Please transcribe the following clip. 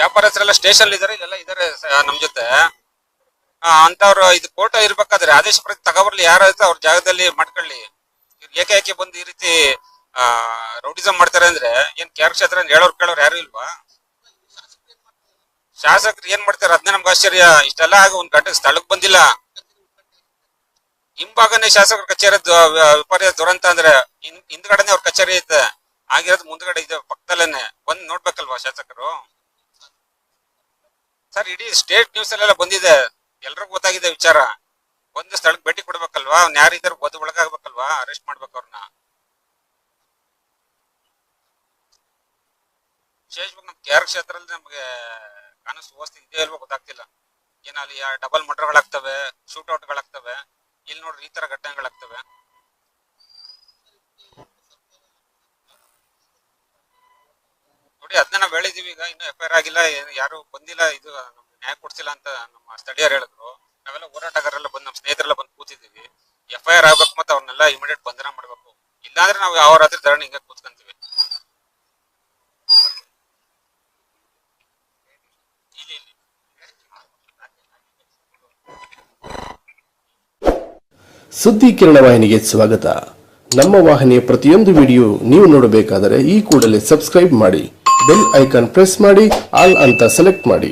ವ್ಯಾಪಾರಸ್ಥರೆಲ್ಲ station ಇದಾರೆ, ಇಲ್ಲೆಲ್ಲ ಇದಾರೆ ನಮ್ ಜೊತೆ. ಅಂತವ್ರು ಇದು ಕೋರ್ಟ್ ಇರ್ಬೇಕಾದ್ರೆ ಆದೇಶ ಪ್ರತಿ ತಗೋಬರ್ಲಿ, ಯಾರಾಯ್ತು ಅವ್ರ ಜಾಗದಲ್ಲಿ ಮಾಡ್ಕೊಳ್ಳಿ. ಏಕೆ ಬಂದು ಈ ರೀತಿ ರೌಡಿಸಂ ಮಾಡ್ತಾರೆ ಅಂದ್ರೆ ಏನ್ KR ಕ್ಷೇತ್ರ ಹೇಳೋರ್ ಕೇಳೋರು ಯಾರು ಇಲ್ವಾ? ಶಾಸಕರು ಏನ್ ಮಾಡ್ತಾರೆ ಅದನ್ನೇ ನಮ್ಗೆ ಆಶ್ಚರ್ಯ. ಇಷ್ಟೆಲ್ಲ ಆಗ ಒಂದ್ ಗಂಟೆ ಸ್ಥಳಕ್ ಬಂದಿಲ್ಲ. ಹಿಂಭಾಗನೇ ಶಾಸಕರ ಕಚೇರಿ ವಿಪರ್ಯಾಸ ದುರಂತ ಅಂದ್ರೆ ಹಿಂದ್ಗಡೆನೆ ಅವ್ರ ಕಚೇರಿ ಐತೆ, ಆಗಿರೋದು ಮುಂದ್ಗಡೆ ಇದೆ ಪಕ್ಕದಲ್ಲೇನೆ. ಬಂದ್ ನೋಡ್ಬೇಕಲ್ವಾ ಶಾಸಕರು? ಸರ್ ಇಡೀ ಸ್ಟೇಟ್ ನ್ಯೂಸ್ ಅಲ್ಲೆಲ್ಲ ಬಂದಿದೆ, ಎಲ್ರಿಗೂ ಗೊತ್ತಾಗಿದೆ ವಿಚಾರ. ಒಂದು ಸ್ಥಳಕ್ಕೆ ಭೇಟಿ ಕೊಡ್ಬೇಕಲ್ವಾ? ಅವ್ನ ಯಾರಿದ್ದಾರೆ ಗೊತ್ತು ಒಳಗಾಗ್ಬೇಕಲ್ವಾ? ಅರೆಸ್ಟ್ ಮಾಡ್ಬೇಕು ಅವ್ರನ್ನ. ವಿಶೇಷವಾಗಿ ನಮ್ KR ಕ್ಷೇತ್ರದಲ್ಲಿ ನಮ್ಗೆ ಕಾನೂನು ಸುವ್ಯವಸ್ಥೆ ಇದೆ ಅಲ್ವಾ ಗೊತ್ತಾಗ್ತಿಲ್ಲ. ಏನಲ್ಲಿ ಡಬಲ್ ಮರ್ಡರ್ಗಳಾಗ್ತವೆ, ಶೂಟ್ಔಟ್ಗಳಾಗ್ತವೆ. ಇಲ್ಲಿ ನೋಡ್ರಿ ಈ ತರ ಘಟನೆಗಳಾಗ್ತವೆ. ನೋಡಿ ಅದನ್ನ ನಾವ್ ಹೇಳಿದೀವಿ, ಈಗ ಇನ್ನು FIR ಆಗಿಲ್ಲ, ಯಾರು ಬಂದಿಲ್ಲ, ಇದು ನಮ್ಗೆ ನ್ಯಾಯ ಕೊಡ್ಸಿಲ್ಲ ಅಂತ ನಮ್ಮ ಸ್ಥಳೀಯರು ಹೇಳಿದ್ರು. ನಾವೆಲ್ಲ ಹೋರಾಟಗಾರರೆಲ್ಲ ಬಂದು ನಮ್ಮ ಸ್ನೇಹಿತರೆಲ್ಲ ಬಂದು ಕೂತಿದ್ದೀವಿ. FIR ಆಗ್ಬೇಕು, ಮತ್ತೆ ಅವ್ರನ್ನೆಲ್ಲ ಇಮಿಡಿಯೇಟ್ ಬಂಧನ ಮಾಡ್ಬೇಕು. ಇಲ್ಲಾಂದ್ರೆ ನಾವು ಯಾವ ರಾತ್ರಿ ಧರಣಿ ಹಿಂಗ ಕೂತ್ಕೊಂತೀವಿ. ಸುದ್ದಿ ಕಿರಣ ವಾಹಿನಿಗೆ ಸ್ವಾಗತ. ನಮ್ಮ ವಾಹಿನಿಯ ಪ್ರತಿಯೊಂದು ವಿಡಿಯೋ ನೀವು ನೋಡಬೇಕಾದರೆ ಈ ಕೂಡಲೇ ಸಬ್ಸ್ಕ್ರೈಬ್ ಮಾಡಿ, ಬೆಲ್ ಐಕಾನ್ ಪ್ರೆಸ್ ಮಾಡಿ, ಆಲ್ ಅಂತ ಸೆಲೆಕ್ಟ್ ಮಾಡಿ.